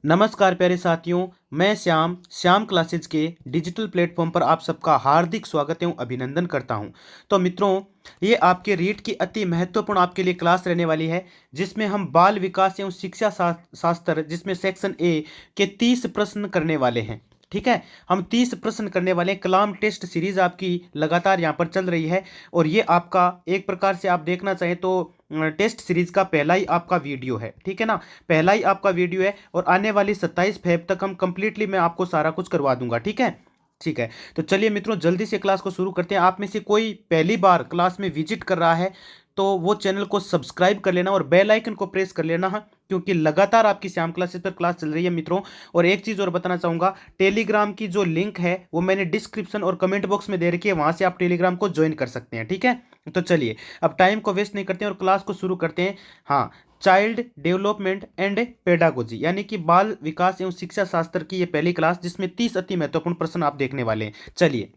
नमस्कार प्यारे साथियों, मैं श्याम क्लासेज के डिजिटल प्लेटफॉर्म पर आप सबका हार्दिक स्वागत एवं अभिनंदन करता हूं। तो मित्रों, ये आपके रीट की अति महत्वपूर्ण आपके लिए क्लास रहने वाली है, जिसमें हम बाल विकास एवं शिक्षा शास्त्र जिसमें सेक्शन ए के 30 प्रश्न करने वाले हैं। ठीक है, हम 30 प्रश्न करने वाले हैं। कलाम टेस्ट सीरीज आपकी लगातार यहाँ पर चल रही है और ये आपका एक प्रकार से आप देखना चाहें तो टेस्ट सीरीज का पहला ही आपका वीडियो है। ठीक है ना, पहला ही आपका वीडियो है और आने वाली 27 फेब तक हम कंप्लीटली मैं आपको सारा कुछ करवा दूंगा। ठीक है, ठीक है। तो चलिए मित्रों, जल्दी से क्लास को शुरू करते हैं। आप में से कोई पहली बार क्लास में विजिट कर रहा है तो वो चैनल को सब्सक्राइब कर लेना और बेल आइकन को प्रेस कर लेना है, क्योंकि लगातार आपकी श्याम क्लासेस पर क्लास चल रही है मित्रों। और एक चीज़ और बताना चाहूँगा, टेलीग्राम की जो लिंक है वो मैंने डिस्क्रिप्शन और कमेंट बॉक्स में दे रखी है, वहाँ से आप टेलीग्राम को ज्वाइन कर सकते हैं। ठीक है, तो चलिए अब टाइम को वेस्ट नहीं करते हैं और क्लास को शुरू करते हैं। हाँ, चाइल्ड डेवलपमेंट एंड पेडागोजी यानी कि बाल विकास एवं शिक्षा शास्त्र की ये पहली क्लास, जिसमें 30 अति महत्वपूर्ण प्रश्न आप देखने वाले हैं। चलिए,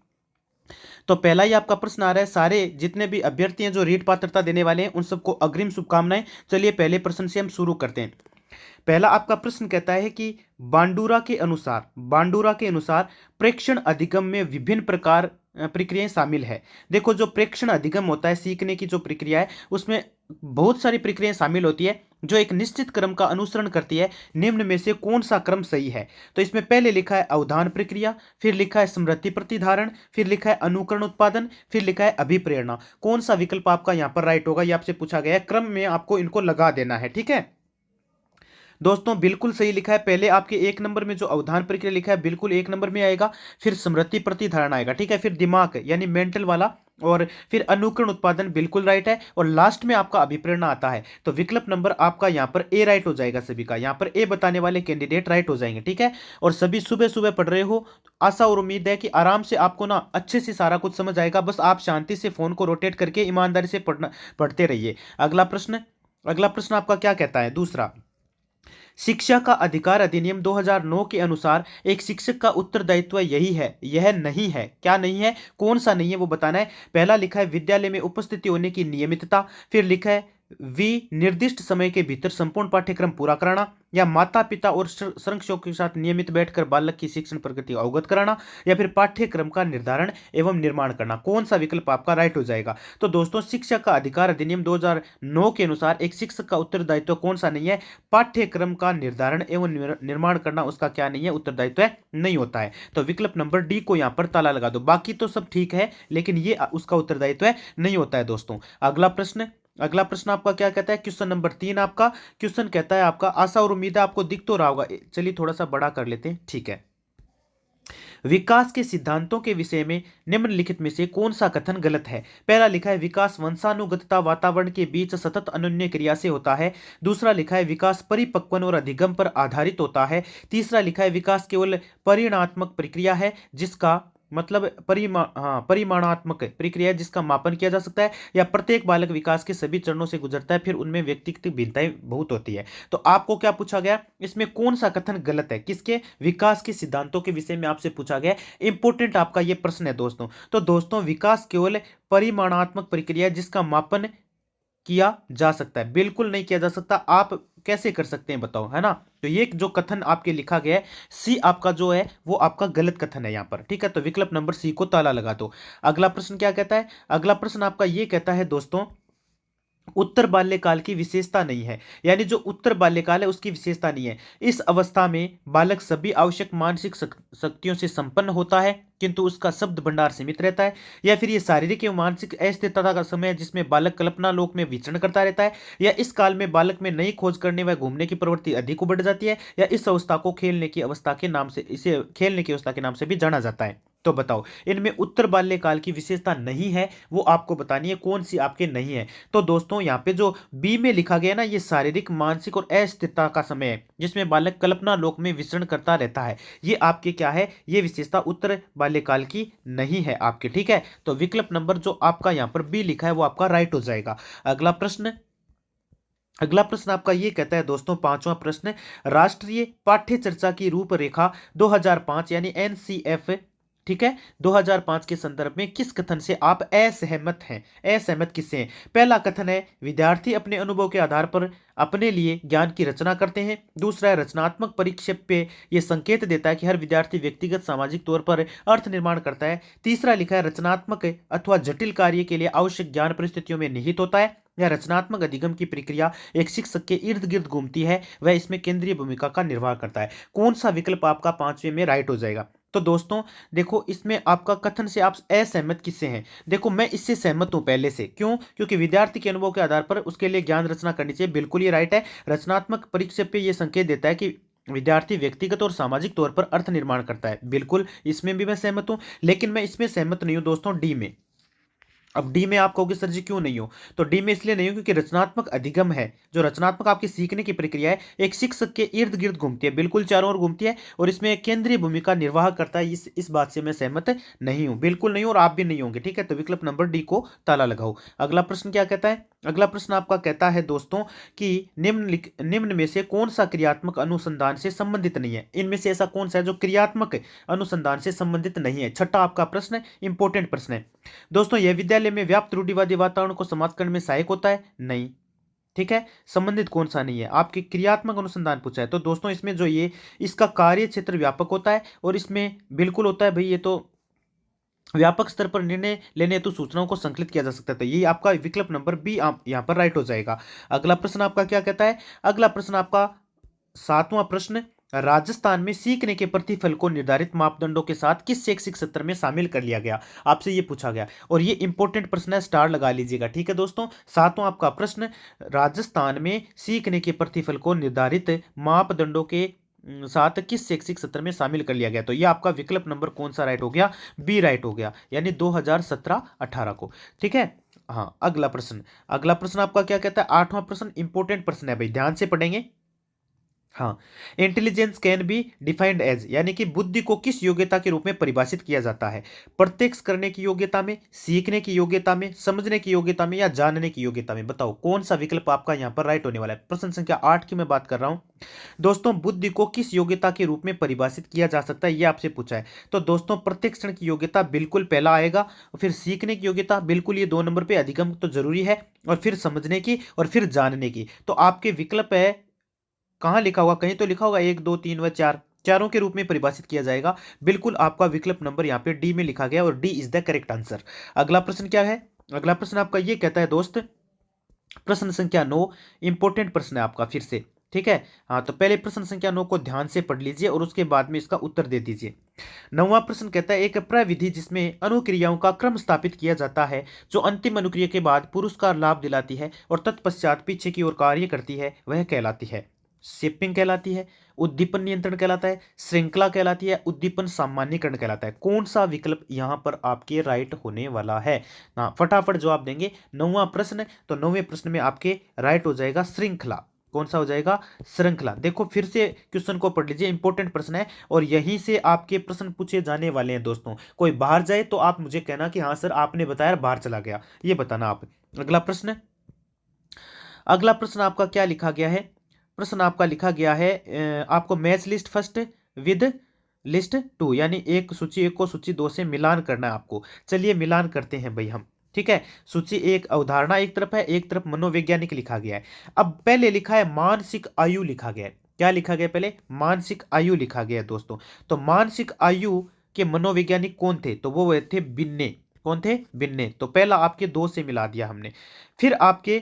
तो पहला ही आपका प्रश्न आ रहा है। सारे जितने भी अभ्यर्थी हैं जो रीट पात्रता देने वाले हैं उन सबको अग्रिम शुभकामनाएं। चलिए पहले प्रश्न से हम शुरू करते हैं। पहला आपका प्रश्न कहता है कि बांडुरा के अनुसार प्रेक्षण अधिगम में विभिन्न प्रकार प्रक्रियाएं शामिल है। देखो, जो प्रेक्षण अधिगम होता है, सीखने की जो प्रक्रिया है, उसमें बहुत सारी प्रक्रियाएं शामिल होती है जो एक निश्चित क्रम का अनुसरण करती है। निम्न में से कौन सा क्रम सही है? तो इसमें पहले लिखा है अवधान प्रक्रिया, फिर लिखा है स्मृति प्रतिधारण, फिर लिखा है अनुकरण उत्पादन, फिर लिखा है अभिप्रेरणा। कौन सा विकल्प आपका यहाँ पर राइट होगा, ये आपसे पूछा गया है। क्रम में आपको इनको लगा देना है। ठीक है दोस्तों, बिल्कुल सही लिखा है। पहले आपके एक नंबर में जो अवधान प्रक्रिया लिखा है बिल्कुल एक नंबर में आएगा, फिर स्मृति प्रतिधारण आएगा। ठीक है, फिर दिमाग यानी मेंटल वाला, और फिर अनुकरण उत्पादन बिल्कुल राइट है, और लास्ट में आपका अभिप्रेरणा आता है। तो विकल्प नंबर आपका यहाँ पर ए राइट हो जाएगा। सभी का यहाँ पर ए बताने वाले कैंडिडेट राइट हो जाएंगे। ठीक है, और सभी सुबह सुबह पढ़ रहे हो, आशा और उम्मीद है कि आराम से आपको ना अच्छे से सारा कुछ समझ आएगा। बस आप शांति से फोन को रोटेट करके ईमानदारी से पढ़ते रहिए। अगला प्रश्न आपका क्या कहता है? दूसरा, शिक्षा का अधिकार अधिनियम 2009 के अनुसार एक शिक्षक का उत्तरदायित्व यही है, यह नहीं है। क्या नहीं है, कौन सा नहीं है वो बताना है। पहला लिखा है विद्यालय में उपस्थिति होने की नियमितता, फिर लिखा है निर्दिष्ट समय के भीतर संपूर्ण पाठ्यक्रम पूरा कराना, या माता पिता और संरक्षकों के साथ नियमित बैठकर बालक की शिक्षण प्रगति अवगत कराना, या फिर पाठ्यक्रम का निर्धारण एवं निर्माण करना। कौन सा विकल्प आपका राइट हो जाएगा? तो दोस्तों, शिक्षा का अधिकार अधिनियम 2009 के अनुसार एक शिक्षक का उत्तरदायित्व कौन सा नहीं है? पाठ्यक्रम का निर्धारण एवं निर्माण करना उसका क्या नहीं है? उत्तरदायित्व नहीं होता है। तो विकल्प नंबर डी को यहाँ पर ताला लगा दो। बाकी तो सब ठीक है, लेकिन ये उसका उत्तरदायित्व नहीं होता है। दोस्तों, अगला प्रश्न आपका क्या कहता है? क्वेश्चन नंबर 3 आपका क्वेश्चन कहता है, आपका आशा और उम्मीद है आपको दिख तो रहा होगा। चलिए थोड़ा सा बड़ा कर लेते हैं। ठीक है, विकास के सिद्धांतों के विषय में निम्नलिखित में से कौन सा कथन गलत है? पहला लिखा है विकास वंशानुगतता वातावरण के बीच सतत अन्योन्य क्रिया से होता है। दूसरा लिखा है विकास परिपक्वन और अधिगम पर आधारित होता है। तीसरा लिखा है विकास केवल परिमाणात्मक प्रक्रिया है जिसका मतलब परिमाणात्मक प्रक्रिया है जिसका मापन किया जा सकता है, या प्रत्येक बालक विकास के सभी चरणों से गुजरता है, फिर उनमें व्यक्तिगत भिन्नताएं बहुत होती है। तो आपको क्या पूछा गया, इसमें कौन सा कथन गलत है? किसके? विकास के सिद्धांतों के विषय में आपसे पूछा गया। इंपोर्टेंट आपका ये प्रश्न है दोस्तों। तो दोस्तों, विकास केवल परिमाणात्मक प्रक्रिया है जिसका मापन किया जा सकता है। बिल्कुल नहीं किया जा सकता। आप कैसे कर सकते हैं बताओ, है ना? तो ये जो कथन आपके लिखा गया है, सी आपका जो है वो आपका गलत कथन है यहाँ पर। ठीक है, तो विकल्प नंबर सी को ताला लगा दो। अगला प्रश्न क्या कहता है? अगला प्रश्न आपका ये कहता है दोस्तों, उत्तर बाल्यकाल की विशेषता नहीं है, यानी जो उत्तर बाल्यकाल है उसकी विशेषता नहीं है। इस अवस्था में बालक सभी आवश्यक मानसिक शक्तियों से संपन्न होता है, किंतु उसका शब्द भंडार सीमित रहता है। या फिर ये शारीरिक एवं मानसिक अस्थिरता का समय है जिसमें बालक कल्पना लोक में विचरण करता रहता है। या इस काल में बालक में नई खोज करने व घूमने की प्रवृत्ति अधिक बढ़ जाती है। या इस अवस्था को खेलने की अवस्था के नाम से, इसे खेलने की अवस्था के नाम से भी जाना जाता है। तो बताओ, इनमें उत्तर बाल्यकाल की विशेषता नहीं है, वो आपको बतानी है कौन सी आपके नहीं है। तो दोस्तों, यहाँ पे जो बी में लिखा गया ना, ये शारीरिक मानसिक और अस्थिरता का समय है जिसमें बालक कल्पना लोक में विचरण करता रहता है। ये आपके क्या है? ये विशेषता उत्तर बाल्यकाल की नहीं है आपके। ठीक है, तो विकल्प नंबर जो आपका यहाँ पर बी लिखा है वो आपका राइट हो जाएगा। अगला प्रश्न आपका ये कहता है दोस्तों, पांचवा प्रश्न, राष्ट्रीय पाठ्य चर्चा की रूपरेखा 2005 यानी एनसीएफ, ठीक है, 2005 के संदर्भ में किस कथन से आप असहमत हैं? असहमत किससे हैं? पहला कथन है विद्यार्थी अपने अनुभव के आधार पर अपने लिए ज्ञान की रचना करते हैं। दूसरा है रचनात्मक परिक्षेप पे यह संकेत देता है कि हर विद्यार्थी व्यक्तिगत सामाजिक तौर पर अर्थ निर्माण करता है। तीसरा लिखा है रचनात्मक अथवा जटिल कार्य के लिए आवश्यक ज्ञान परिस्थितियों में निहित होता है। या रचनात्मक अधिगम की प्रक्रिया एक शिक्षक के इर्द गिर्द घूमती है, वह इसमें केंद्रीय भूमिका का निर्वाह करता है। कौन सा विकल्प आपका पांचवें में राइट हो जाएगा? तो दोस्तों देखो, इसमें आपका कथन से आप असहमत किससे हैं? देखो, मैं इससे सहमत हूं पहले से। क्यों? क्योंकि विद्यार्थी के अनुभव के आधार पर उसके लिए ज्ञान रचना करनी चाहिए, बिल्कुल ये राइट है। रचनात्मक परिक्षेप पे ये संकेत देता है कि विद्यार्थी व्यक्तिगत और सामाजिक तौर पर अर्थ निर्माण करता है, बिल्कुल इसमें भी मैं सहमत हूं। लेकिन मैं इसमें सहमत नहीं हूं दोस्तों डी में। अब डी में आप कहोगे सर जी क्यों नहीं हो? तो डी में इसलिए नहीं हो क्योंकि रचनात्मक अधिगम है, जो रचनात्मक आपकी सीखने की प्रक्रिया है, एक शिक्षक के इर्द गिर्द घूमती है, बिल्कुल चारों ओर घूमती है और इसमें एक केंद्रीय भूमिका निर्वाह करता है। इस बात से मैं सहमत नहीं हूं, बिल्कुल नहीं हूं, और आप भी नहीं होंगे। ठीक है, तो विकल्प नंबर डी को ताला लगाओ। अगला प्रश्न क्या कहता है? अगला प्रश्न आपका कहता है दोस्तों कि निम्न में से कौन सा क्रियात्मक अनुसंधान से संबंधित नहीं है? इनमें से ऐसा कौन सा है जो क्रियात्मक अनुसंधान से संबंधित नहीं है? छठा आपका प्रश्न इंपॉर्टेंट प्रश्न है दोस्तों। यह विद्यालय में व्याप्त रूढ़िवादी वातावरण को समाप्त करने में सहायक होता है? नहीं। ठीक है, संबंधित कौन सा नहीं है? आपके क्रियात्मक अनुसंधान पूछा है, तो दोस्तों इसमें जो ये इसका कार्य क्षेत्र व्यापक होता है और इसमें बिल्कुल होता है भाई, ये तो व्यापक स्तर पर निर्णय लेने हेतु सूचनाओं को संकलित किया जा सकता है। तो ये आपका विकल्प नंबर बी आप यहां पर राइट हो जाएगा। अगला प्रश्न आपका क्या कहता है? अगला प्रश्न आपका सातवां प्रश्न, राजस्थान में सीखने के प्रतिफल को निर्धारित मापदंडों के साथ किस शैक्षिक सत्र में शामिल कर लिया गया? आपसे ये पूछा गया और ये इंपॉर्टेंट प्रश्न है, स्टार लगा लीजिएगा। ठीक है दोस्तों, सातवां आपका प्रश्न, राजस्थान में सीखने के प्रतिफल को निर्धारित मापदंडों के साथ किस शैक्षिक सत्र में शामिल कर लिया गया? तो ये आपका विकल्प नंबर कौन सा राइट हो गया? बी राइट हो गया, यानी 2017-18 को। ठीक है, हाँ। अगला प्रश्न, अगला प्रश्न आपका क्या कहता है? आठवां प्रश्न इंपॉर्टेंट प्रश्न है भाई, ध्यान से पढ़ेंगे। हाँ, intelligence can be defined as, यानी कि बुद्धि को किस योग्यता के रूप में परिभाषित किया जाता है? प्रत्यक्ष करने की योग्यता में, सीखने की योग्यता में, समझने की योग्यता में, या जानने की योग्यता में? बताओ कौन सा विकल्प आपका यहाँ पर राइट होने वाला है? प्रश्न संख्या 8 की मैं बात कर रहा हूं दोस्तों। बुद्धि को किस योग्यता के रूप में परिभाषित किया जा सकता है, ये आपसे पूछा है। तो दोस्तों प्रत्यक्षण की योग्यता बिल्कुल पहला आएगा, फिर सीखने की योग्यता बिल्कुल ये 2 नंबर पे, अधिगम तो जरूरी है, और फिर समझने की, और फिर जानने की। तो आपके विकल्प है, कहां लिखा होगा? कहीं तो लिखा होगा 1, 2, 3 व 4, चारों के रूप में परिभाषित किया जाएगा। बिल्कुल आपका विकल्प नंबर यहाँ पे डी में लिखा गया और D is the correct answer. अगला प्रश्न क्या है? अगला प्रश्न आपका ये कहता है दोस्त, प्रश्न संख्या 9 इंपॉर्टेंट प्रश्न है आपका फिर से। ठीक है, हाँ, तो पहले प्रश्न संख्या 9 को ध्यान से पढ़ लीजिए और उसके बाद में इसका उत्तर दे दीजिए। 9वां प्रश्न कहता है एक प्रविधि जिसमें अनुक्रियाओं का क्रम स्थापित किया जाता है, जो अंतिम अनुक्रिया के बाद पुरस्कार लाभ दिलाती है और तत्पश्चात पीछे की ओर कार्य करती है, वह कहलाती है? शिपिंग कहलाती है, उद्दीपन नियंत्रण कहलाता है, श्रृंखला कहलाती है, उद्दीपन सामान्यीकरण कहलाता है? कौन सा विकल्प यहां पर आपके राइट होने वाला है? ना फटाफट जवाब देंगे। 9वां प्रश्न, तो 9वें प्रश्न में आपके राइट हो जाएगा श्रृंखला। कौन सा हो जाएगा? श्रृंखला। देखो फिर से क्वेश्चन को पढ़ लीजिए, इंपॉर्टेंट प्रश्न है और यहीं से आपके प्रश्न पूछे जाने वाले हैं दोस्तों। कोई बाहर जाए तो आप मुझे कहना कि हाँ सर आपने बताया बाहर चला गया, ये बताना आप। अगला प्रश्न, अगला प्रश्न आपका क्या लिखा गया है? प्रश्न आपका लिखा गया है आपको match list first with list two, यानी एक सूची 1 को सूची 2 से मिलान करना है आपको। चलिए मिलान करते हैं भाई हम। ठीक है, सूची 1 अवधारणा एक तरफ है, एक तरफ मनोवैज्ञानिक लिखा गया है। अब पहले लिखा है मानसिक आयु लिखा गया है। क्या लिखा गया? पहले मानसिक आयु लिखा गया है दोस्तों। तो मानसिक आयु के मनोवैज्ञानिक कौन थे? तो वो थे बिन्ने। कौन थे? बिन्ने। तो पहला आपके 2 से मिला दिया हमने। फिर आपके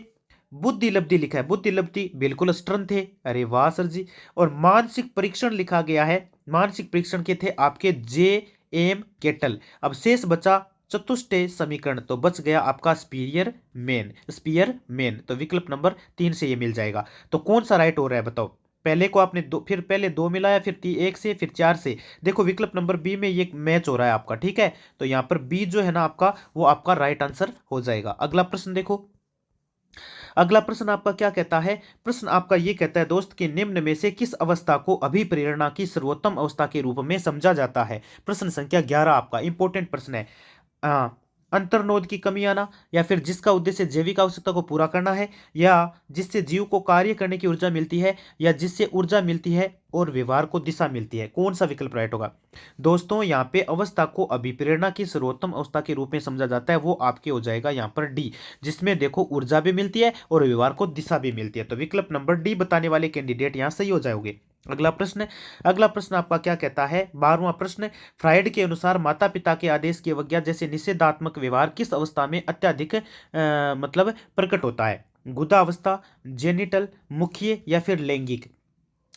बुद्धि लब्धि लिखा है, बुद्धि लब्धि बिल्कुल स्टर्न थे, अरे वाह सर जी। और मानसिक परीक्षण लिखा गया है, मानसिक परीक्षण के थे आपके जे एम केटल। अब शेष बचा चतुष्टय समीकरण, तो बच गया आपका स्पीयर मेन, स्पीयर मेन। तो विकल्प नंबर 3 से ये मिल जाएगा। तो कौन सा राइट हो रहा है बताओ? पहले को आपने दो, फिर पहले 2 मिलाया, फिर 1 से, फिर 4 से। देखो विकल्प नंबर बी में ये मैच हो रहा है आपका। ठीक है, तो यहां पर बी जो है ना आपका, वो आपका राइट आंसर हो जाएगा। अगला प्रश्न देखो, अगला प्रश्न आपका क्या कहता है? प्रश्न आपका ये कहता है दोस्त कि निम्न में से किस अवस्था को अभिप्रेरणा की सर्वोत्तम अवस्था के रूप में समझा जाता है? प्रश्न संख्या 11 आपका इंपॉर्टेंट प्रश्न है। अंतर्नोद की कमी आना, या फिर जिसका उद्देश्य जैविक आवश्यकता को पूरा करना है, या जिससे जीव को कार्य करने की ऊर्जा मिलती है, या जिससे ऊर्जा मिलती है और व्यवहार को दिशा मिलती है। कौन सा विकल्प राइट होगा? दोस्तों यहाँ पे अवस्था को अभिप्रेरणा की सर्वोत्तम अवस्था के रूप में समझा जाता है, वो आपके हो जाएगा यहाँ पर डी, जिसमें देखो ऊर्जा भी मिलती है और व्यवहार को दिशा भी मिलती है। तो विकल्प नंबर डी बताने वाले कैंडिडेट यहाँ सही हो जाओगे। अगला प्रश्न आपका क्या कहता है? 12वां प्रश्न, फ्राइड के अनुसार माता पिता के आदेश की अवज्ञा जैसे निषेधात्मक व्यवहार किस अवस्था में अत्यधिक मतलब प्रकट होता है? गुदावस्था, जेनिटल, मुखीय, या फिर लैंगिक?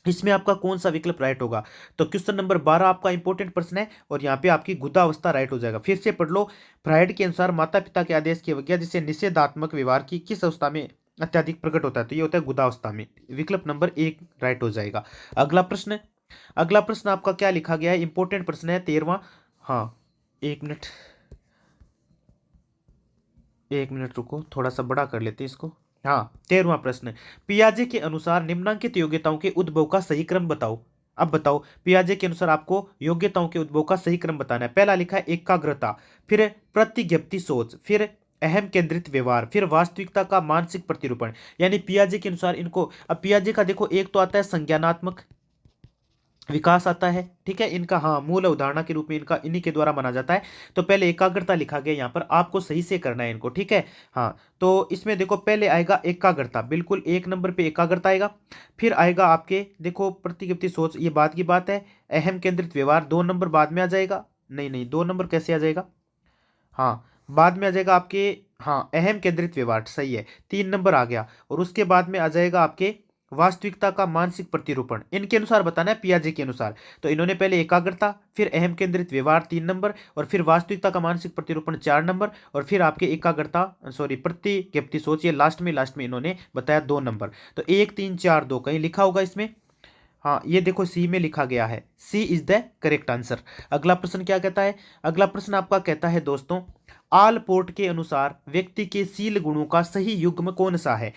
इसमें आपका कौन सा विकल्प राइट होगा? तो क्वेश्चन नंबर 12 आपका इंपॉर्टेंट प्रश्न है और यहाँ पे आपकी गुदावस्था राइट हो जाएगा। फिर से पढ़ लो। फ्राइड के अनुसार माता पिता के आदेश की अवज्ञा जिससे निषेधात्मक व्यवहार की किस अवस्था में अत्यधिक प्रकट होता है? तो ये होता है गुदावस्था में। विकल्प नंबर 1 राइट हो जाएगा। अगला प्रश्न आपका क्या लिखा गया है? इंपॉर्टेंट प्रश्न है 13वां। हाँ, एक मिनट रुको, थोड़ा सा बड़ा कर लेते हैं इसको। हाँ, 13वां प्रश्न, पियाजे के अनुसार निम्नलिखित योग्यताओं के उद्भव का सही क्रम बताओ। अब बताओ, पियाजे के अनुसार आपको योग्यताओं के उद्भव का सही क्रम बताना है। पहला लिखा है एकाग्रता, फिर प्रतिज्ञप्ति सोच, फिर अहम केंद्रित व्यवहार, फिर वास्तविकता का मानसिक प्रतिरूपण। यानी पियाजे के अनुसार इनको, अब पियाजे का देखो एक तो आता है संज्ञानात्मक विकास आता है, ठीक है, इनका हाँ मूल अवधारणा के रूप में इनका इन्हीं के द्वारा माना जाता है। तो पहले एकाग्रता लिखा गया यहाँ पर, आपको सही से करना है इनको, ठीक है। हाँ, तो इसमें देखो पहले आएगा एकाग्रता, बिल्कुल 1 नंबर पे एकाग्रता आएगा। फिर आएगा आपके देखो प्रतिकृति सोच, ये बात की बात है। अहम केंद्रित व्यवहार 2 नंबर बाद में आ जाएगा। नहीं नहीं, 2 नंबर कैसे आ जाएगा? हाँ, बाद में आ जाएगा आपके, हाँ अहम केंद्रित व्यवहार सही है, 3 नंबर आ गया। और उसके बाद में आ जाएगा आपके वास्तविकता का मानसिक प्रतिरूपण, इनके अनुसार बताना है पियाजे के अनुसार। तो इन्होंने पहले एकाग्रता, फिर अहम केंद्रित व्यवहार 3 नंबर, और फिर वास्तविकता का मानसिक प्रतिरूपण 4 नंबर, और फिर आपके एकाग्रता प्रतिज्ञप्ति सोच, ये लास्ट में इन्होंने बताया 2 नंबर। तो 1 3 4 2 कहीं लिखा होगा इसमें। हाँ, ये देखो सी में लिखा गया है, सी इज द करेक्ट आंसर। अगला प्रश्न क्या कहता है? अगला प्रश्न आपका कहता है दोस्तों, आलपोर्ट के अनुसार व्यक्ति के शील गुणों का सही युग्म कौन सा है?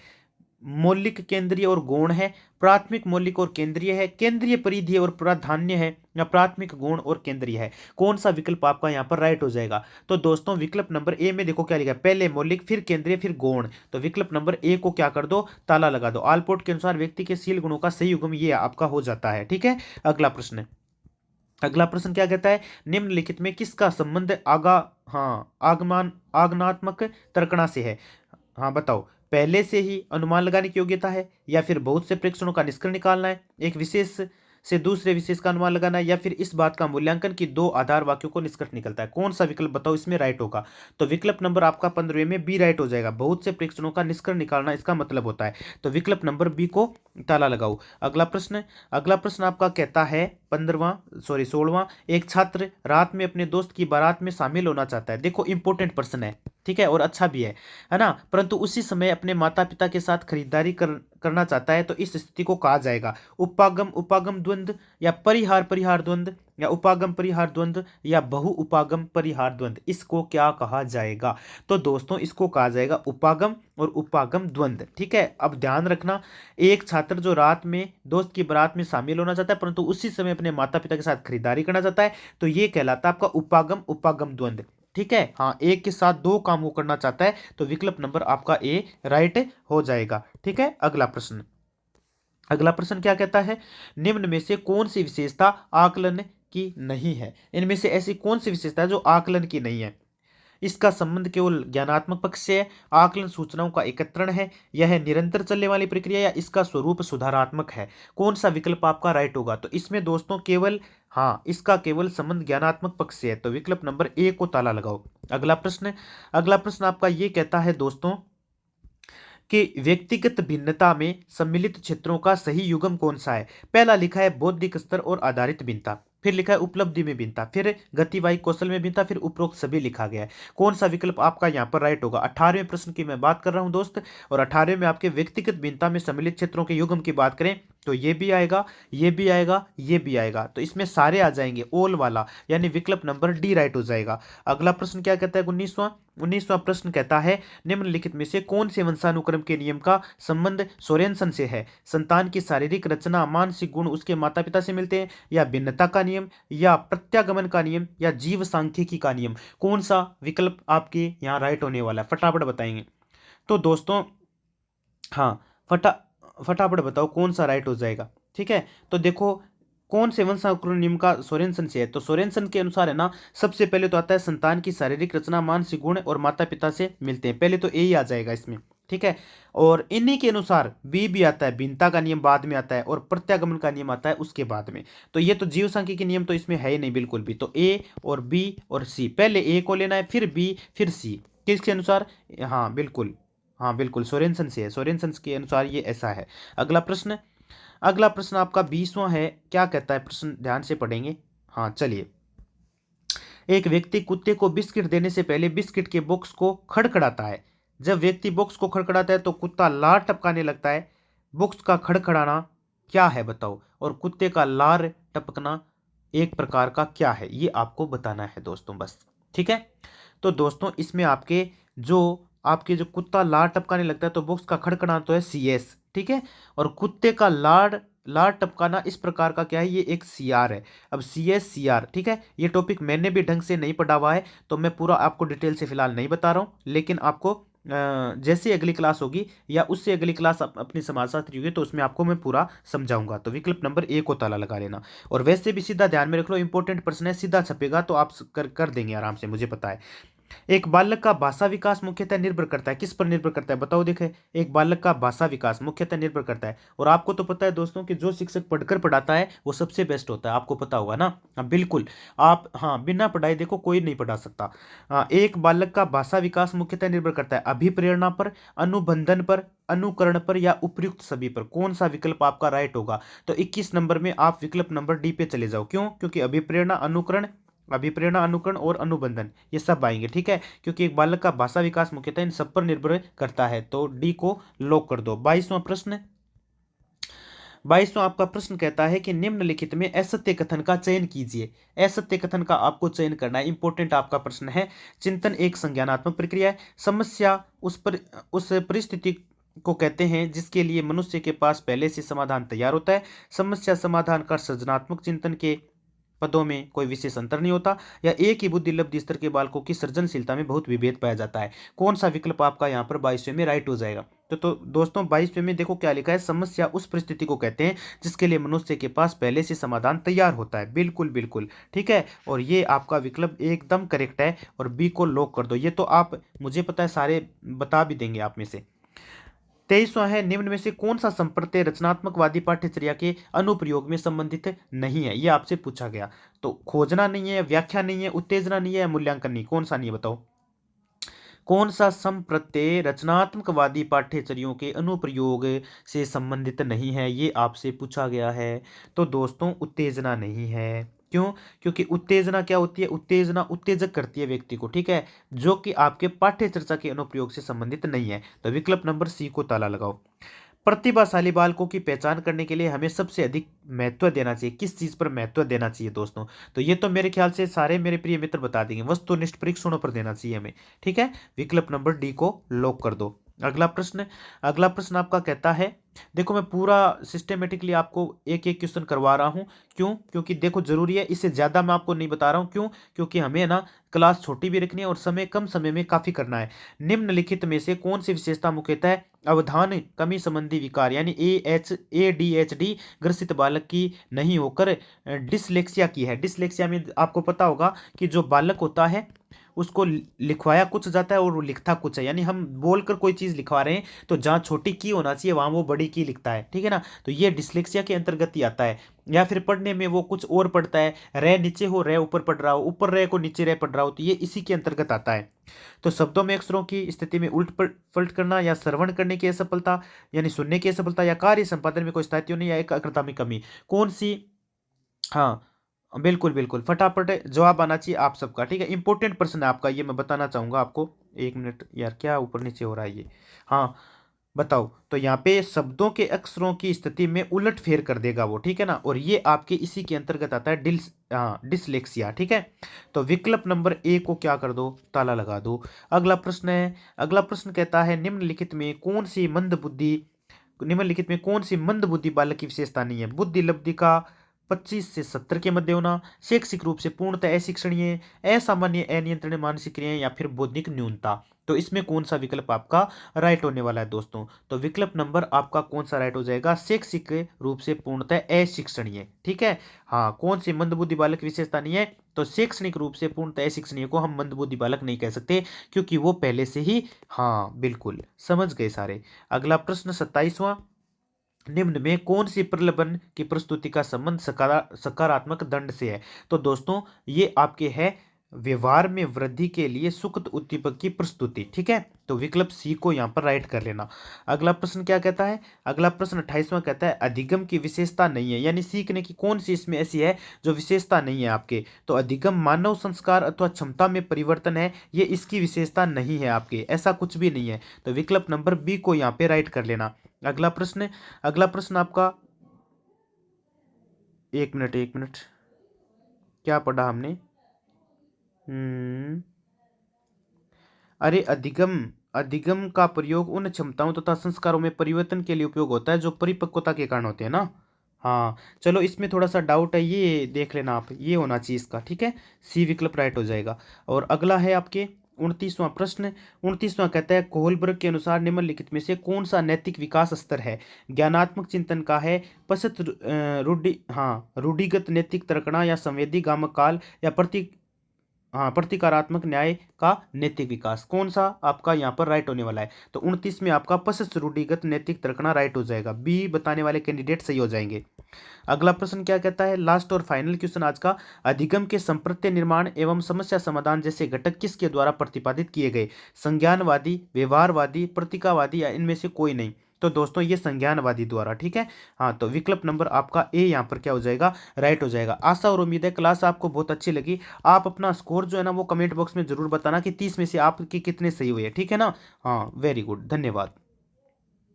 मौलिक, केंद्रीय और गौण है, प्राथमिक, मौलिक और केंद्रीय है, केंद्रीय, परिधीय और प्राधान्य है, या प्राथमिक, गौण और केंद्रीय है? कौन सा विकल्प आपका यहाँ पर राइट हो जाएगा? तो दोस्तों विकल्प नंबर ए में देखो क्या लिखा है, पहले मौलिक, फिर केंद्रीय, फिर गौण। तो विकल्प नंबर ए को क्या कर दो, ताला लगा दो। आलपोर्ट के अनुसार व्यक्ति के शील गुणों का सही युग्म ये आपका हो जाता है, ठीक है। अगला प्रश्न क्या कहता है? निम्नलिखित में किसका संबंध आगमनात्मक तर्कणा से है? हाँ बताओ, पहले से ही अनुमान लगाने की योग्यता है, या फिर बहुत से प्रेक्षणों का निष्कर्ष निकालना है, एक विशेष से दूसरे विशेष का अनुमान लगाना है, या फिर इस बात का मूल्यांकन की 2 आधार वाक्यों को निष्कर्ष निकलता है? कौन सा विकल्प बताओ इसमें राइट होगा? तो विकल्प नंबर आपका 15वें में बी राइट हो जाएगा, बहुत से प्रेक्षणों का निष्कर्ष निकालना इसका मतलब होता है। तो विकल्प नंबर बी को ताला लगाओ। अगला प्रश्न आपका कहता है 16वां, एक छात्र रात में अपने दोस्त की बारात में शामिल होना चाहता है। देखो इंपॉर्टेंट प्रश्न है, ठीक है, और अच्छा भी है ना, परंतु उसी समय अपने माता पिता के साथ खरीदारी करना चाहता है। तो इस स्थिति को कहा जाएगा उपागम उपागम द्वंद्व, या परिहार परिहार द्वंद्व, या उपागम परिहार द्वंद्व, या बहु उपागम परिहार द्वंद्व? इसको क्या कहा जाएगा? तो दोस्तों इसको कहा जाएगा उपागम और उपागम द्वंद्व, ठीक है। अब ध्यान रखना, एक छात्र जो रात में दोस्त की बारात में शामिल होना चाहता है परंतु उसी समय अपने माता पिता के साथ खरीदारी करना चाहता है, तो ये कहलाता है आपका उपागम उपागम द्वंद्व, ठीक है। हाँ, एक के साथ 2 काम वो करना चाहता है, तो विकल्प नंबर आपका ए राइट हो जाएगा, ठीक है। अगला प्रश्न क्या कहता है? निम्न में से कौन सी विशेषता आकलन की नहीं है? इनमें से ऐसी कौन सी विशेषता है जो आकलन की नहीं है? इसका संबंध केवल ज्ञानात्मक पक्ष से है, आकलन सूचनाओं का एकत्रण है, यह निरंतर चलने वाली प्रक्रिया, या इसका स्वरूप सुधारात्मक है? कौन सा विकल्प आपका राइट होगा? तो इसमें दोस्तों केवल, हाँ इसका केवल संबंध ज्ञानात्मक पक्ष से है, तो विकल्प नंबर ए को ताला लगाओ। अगला प्रश्न आपका ये कहता है दोस्तों कि व्यक्तिगत भिन्नता में सम्मिलित क्षेत्रों का सही युग्म कौन सा है? पहला लिखा है बौद्धिक स्तर और आधारित भिन्नता, फिर लिखा है उपलब्धि में भिन्नता, फिर गतिवाही कौशल में भिन्नता, फिर उपरोक्त सभी लिखा गया है। कौन सा विकल्प आपका यहाँ पर राइट होगा? 18वें प्रश्न की मैं बात कर रहा हूं दोस्त, और 18वें में आपके व्यक्तिगत भिन्नता में सम्मिलित क्षेत्रों के युग्म की बात करें तो ये भी आएगा, ये भी आएगा, ये भी आएगा, तो इसमें सारे आ जाएंगे, ऑल वाला, यानी विकल्प नंबर डी राइट हो जाएगा। अगला प्रश्न क्या कहता है? 19वां प्रश्न कहता है निम्नलिखित में से कौन से वंशानुक्रम के नियम का संबंध सोरेनसन से है? संतान की शारीरिक रचना, मानसिक गुण उसके माता पिता से मिलते हैं, या भिन्नता का नियम, या प्रत्यागमन का नियम, या जीव सांख्यिकी का नियम? कौन सा विकल्प आपके यहाँ राइट होने वाला है, फटाफट बताएंगे। तो दोस्तों हाँ, फटाफट बताओ कौन सा राइट हो जाएगा। ठीक है, तो देखो कौन से वंशानुक्रम नियम का सोरेनसन से है, तो सोरेनसन के अनुसार है ना, सबसे पहले तो आता है संतान की शारीरिक रचना, मानसिक गुण और माता पिता से मिलते हैं, पहले तो ए ही आ जाएगा इसमें। ठीक है, और इन्हीं के अनुसार बी भी आता है, भिन्नता का नियम बाद में आता है, और प्रत्यागमन का नियम आता है उसके बाद में। तो ये तो जीव सांख्यिकी नियम तो इसमें है ही नहीं बिल्कुल भी, तो ए और बी और सी, पहले ए को लेना है, फिर बी, फिर सी, किसके अनुसार? हाँ बिल्कुल, हाँ बिल्कुल सोरेनसन से है, सोरेनसन के अनुसार ये ऐसा है। अगला प्रश्न आपका 20वां है, क्या कहता है प्रश्न, ध्यान से पढ़ेंगे। हाँ चलिए, एक व्यक्ति कुत्ते को बिस्किट देने से पहले बिस्किट के बॉक्स को खड़खड़ाता है। जब व्यक्ति बॉक्स को खड़खड़ाता है तो कुत्ता लार टपकाने लगता है। बॉक्स का खड़खड़ाना क्या है बताओ, और कुत्ते का लार टपकना एक प्रकार का क्या है, ये आपको बताना है दोस्तों, बस। ठीक है, तो दोस्तों इसमें आपके जो कुत्ता लार टपकाने लगता है तो बॉक्स का खड़खड़ाना तो है CS। ठीक है, और कुत्ते का लार लार टपकाना इस प्रकार का क्या है, ये एक CR है। अब CS CR, ठीक है, ये टॉपिक मैंने भी ढंग से नहीं पढ़ा हुआ है, तो मैं पूरा आपको डिटेल से फिलहाल नहीं बता रहा हूँ, लेकिन आपको जैसे अगली क्लास होगी या उससे अगली क्लास अपनी समाजशास्त्री होगी तो उसमें आपको मैं पूरा समझाऊंगा। तो विकल्प नंबर ए को ताला लगा लेना, और वैसे भी सीधा ध्यान में रख लो, इंपॉर्टेंट प्रश्न है, सीधा छपेगा तो आप कर देंगे आराम से, मुझे पता है। एक बालक का भाषा विकास मुख्यतः निर्भर करता है, किस पर निर्भर करता है बताओ? देखे, एक बालक का भाषा विकास मुख्यतः निर्भर करता है, और आपको तो पता है दोस्तों कि जो शिक्षक पढ़कर पढ़ाता है वो सबसे बेस्ट होता है, आपको पता होगा ना। हाँ बिल्कुल, आप हाँ बिना पढ़ाई देखो कोई नहीं पढ़ा सकता। एक बालक का भाषा विकास मुख्यतः निर्भर करता है अभिप्रेरणा पर, अनुबंधन पर, अनुकरण पर, या उपयुक्त सभी पर। कौन सा विकल्प आपका राइट होगा? तो 21 नंबर में आप विकल्प नंबर डी पे चले जाओ, क्यों? क्योंकि अभिप्रेरणा, अनुकरण और अनुबंधन ये सब आएंगे। ठीक है, क्योंकि एक बालक का भाषा विकास मुख्यतः इन सब पर निर्भर करता है, तो डी को लॉक कर दो। 22वां आपका प्रश्न कहता है कि निम्नलिखित में असत्य कथन का चयन कीजिए। असत्य कथन का आपको चयन करना है, इंपॉर्टेंट आपका प्रश्न है। चिंतन एक संज्ञानात्मक प्रक्रिया है। समस्या उस परिस्थिति को कहते हैं जिसके लिए मनुष्य के पास पहले से समाधान तैयार होता है। समस्या समाधान का सृजनात्मक चिंतन के पदों में कोई विशेष अंतर नहीं होता, या एक ही बुद्धि लब्धि स्तर के बालकों की सृजनशीलता में बहुत विभेद पाया जाता है। कौन सा विकल्प आपका यहाँ पर 22वें में राइट हो जाएगा? तो दोस्तों 22वें में देखो क्या लिखा है, समस्या उस परिस्थिति को कहते हैं जिसके लिए मनुष्य के पास पहले से समाधान तैयार होता है। बिल्कुल बिल्कुल ठीक है, और ये आपका विकल्प एकदम करेक्ट है, और बी को लॉक कर दो। ये तो आप, मुझे पता है सारे बता भी देंगे आप में से। 23वां है, निम्न में से कौन सा संप्रत्यय रचनात्मकवादी पाठ्यचर्या के अनुप्रयोग में संबंधित नहीं है? ये आपसे पूछा गया, तो खोजना नहीं है, व्याख्या नहीं है, उत्तेजना नहीं है, या मूल्यांकन नहीं, कौन सा नहीं है बताओ? कौन सा संप्रत्यय रचनात्मकवादी पाठ्यचर्यों के अनुप्रयोग से संबंधित नहीं है, ये आपसे पूछा गया है। तो दोस्तों उत्तेजना नहीं है, क्यों? क्योंकि उत्तेजना क्या होती है? उत्तेजना उत्तेजक करती है व्यक्ति को, ठीक है, जो कि आपके पाठ्य चर्चा के अनुप्रयोग से संबंधित नहीं है। तो विकल्प नंबर सी को ताला लगाओ। प्रतिभाशाली बालकों की पहचान करने के लिए हमें सबसे अधिक महत्व देना चाहिए, किस चीज पर महत्व देना चाहिए दोस्तों? तो ये तो मेरे ख्याल से सारे मेरे प्रिय मित्र बता देंगे, वस्तुनिष्ठ परीक्षणों पर देना चाहिए हमें। ठीक है, विकल्प नंबर डी को लॉक कर दो। अगला प्रश्न आपका कहता है, देखो मैं पूरा सिस्टमेटिकली आपको एक एक क्वेश्चन करवा रहा हूं, क्यों? क्योंकि देखो जरूरी है, इससे ज्यादा मैं आपको नहीं बता रहा हूं, क्यों? क्योंकि हमें ना क्लास छोटी भी रखनी है और कम समय में काफी करना है। निम्नलिखित में से कौन सी विशेषता मुख्यतः अवधान कमी संबंधी विकार यानी ADHD ग्रसित बालक की नहीं होकर डिसलेक्सिया की है? डिसलेक्सिया में आपको पता होगा कि जो बालक होता है उसको लिखवाया कुछ जाता है और वो लिखता कुछ है, यानी हम बोलकर कोई चीज लिखवा रहे हैं तो जहाँ छोटी की होना चाहिए वहां वो बड़ी की लिखता है, ठीक है ना, तो ये डिसलेक्सिया के अंतर्गत ही आता है। या फिर पढ़ने में वो कुछ और पढ़ता है, रे नीचे हो रे ऊपर पढ़ रहा हो, ऊपर रे को नीचे रे पढ़ रहा हो, तो ये इसी के अंतर्गत आता है। तो शब्दों में अक्षरों की स्थिति में उल्ट पलट करना, या श्रवण करने की असफलता यानी सुनने की असफलता, या कार्य संपादन में कोई स्थायित्व नहीं, या एकाग्रता में कमी, कौन सी? हाँ बिल्कुल बिल्कुल, फटाफट जवाब आना चाहिए आप सबका, ठीक है, इंपॉर्टेंट प्रश्न है आपका, ये मैं बताना चाहूंगा आपको। 1 मिनट यार, क्या ऊपर नीचे हो रहा है ये? हाँ बताओ, तो यहाँ पे शब्दों के अक्षरों की स्थिति में उलट फेर कर देगा वो, ठीक है ना। और ये आपके इसी के अंतर्गत आता है डिसलेक्सिया, ठीक है। तो विकल्प नंबर ए को क्या कर दो, ताला लगा दो। अगला प्रश्न है, अगला प्रश्न कहता है निम्नलिखित में कौन सी मंद बुद्धि बालक की विशेषता नहीं है। बुद्धि लब्धि का 25 से 70 के मध्य होना, शैक्षिक रूप से पूर्णतः अशिक्षणीय, असामान्य अनियंत्रित मानसिक क्रियाएं, या फिर बौद्धिक न्यूनता। तो इसमें कौन सा विकल्प आपका राइट होने वाला है दोस्तों। तो विकल्प नंबर आपका कौन सा राइट हो जाएगा, शैक्षिक रूप से पूर्णतः अशिक्षणीय, ठीक है। हाँ, कौन सी मंदबुद्धि बालक की विशेषता नहीं है, तो शैक्षणिक रूप से पूर्णतः अशिक्षणीय को हम मंदबुद्धि बालक नहीं कह सकते, क्योंकि वो पहले से ही, हाँ बिल्कुल समझ गए सारे। अगला प्रश्न 27वां, निम्न में कौन सी प्रलोभन की प्रस्तुति का संबंध सकारात्मक दंड से है। तो दोस्तों ये आपके है व्यवहार में वृद्धि के लिए सुखद उद्दीपक की प्रस्तुति, ठीक है। तो विकल्प सी को यहाँ पर राइट कर लेना। अगला प्रश्न क्या कहता है, अगला प्रश्न 28वां कहता है अधिगम की विशेषता नहीं है, यानी सीखने की कौन सी इसमें ऐसी है जो विशेषता नहीं है आपके। तो अधिगम मानव संस्कार अथवा क्षमता में परिवर्तन है, ये इसकी विशेषता नहीं है आपके, ऐसा कुछ भी नहीं है। तो विकल्प नंबर बी को यहाँ पे राइट कर लेना। अगला प्रश्न, अगला प्रश्न आपका, एक मिनट एक मिनट, क्या पढ़ा हमने। हम्म अरे अधिगम, अधिगम का प्रयोग उन क्षमताओं तथा संस्कारों में परिवर्तन के लिए उपयोग होता है जो परिपक्वता के कारण होते हैं ना। हाँ चलो, इसमें थोड़ा सा डाउट है, ये देख लेना आप, ये होना चाहिए इसका, ठीक है। सी विकल्प राइट हो जाएगा। और अगला है आपके 29वां प्रश्न। 29वां कहता है कोहलबर्ग के अनुसार निम्नलिखित में से कौन सा नैतिक विकास स्तर है। ज्ञानात्मक चिंतन का है, पश्चात रूढ़िगत नैतिक तर्कणा, या संवेदी गामक काल, या प्रतिकारात्मक न्याय का नैतिक विकास। कौन सा आपका यहाँ पर राइट होने वाला है। तो 29 में आपका पश्चात रूढ़िगत नैतिक तर्कणा राइट हो जाएगा, बी बताने वाले कैंडिडेट सही हो जाएंगे। अगला प्रश्न क्या कहता है, लास्ट और फाइनल क्वेश्चन आज का, अधिगम के संप्रत्य निर्माण एवं समस्या समाधान जैसे घटक किसके द्वारा प्रतिपादित किए गए। संज्ञानवादी, व्यवहारवादी, प्रतीकावादी, या इनमें से कोई नहीं। तो दोस्तों ये संज्ञानवादी द्वारा, ठीक है। हाँ, तो विकल्प नंबर आपका ए यहाँ पर क्या हो जाएगा, राइट हो जाएगा। आशा और उम्मीद है क्लास आपको बहुत अच्छी लगी। आप अपना स्कोर जो है ना वो कमेंट बॉक्स में जरूर बताना कि 30 में से आपके कितने सही हुए, ठीक है ना। हाँ वेरी गुड, धन्यवाद।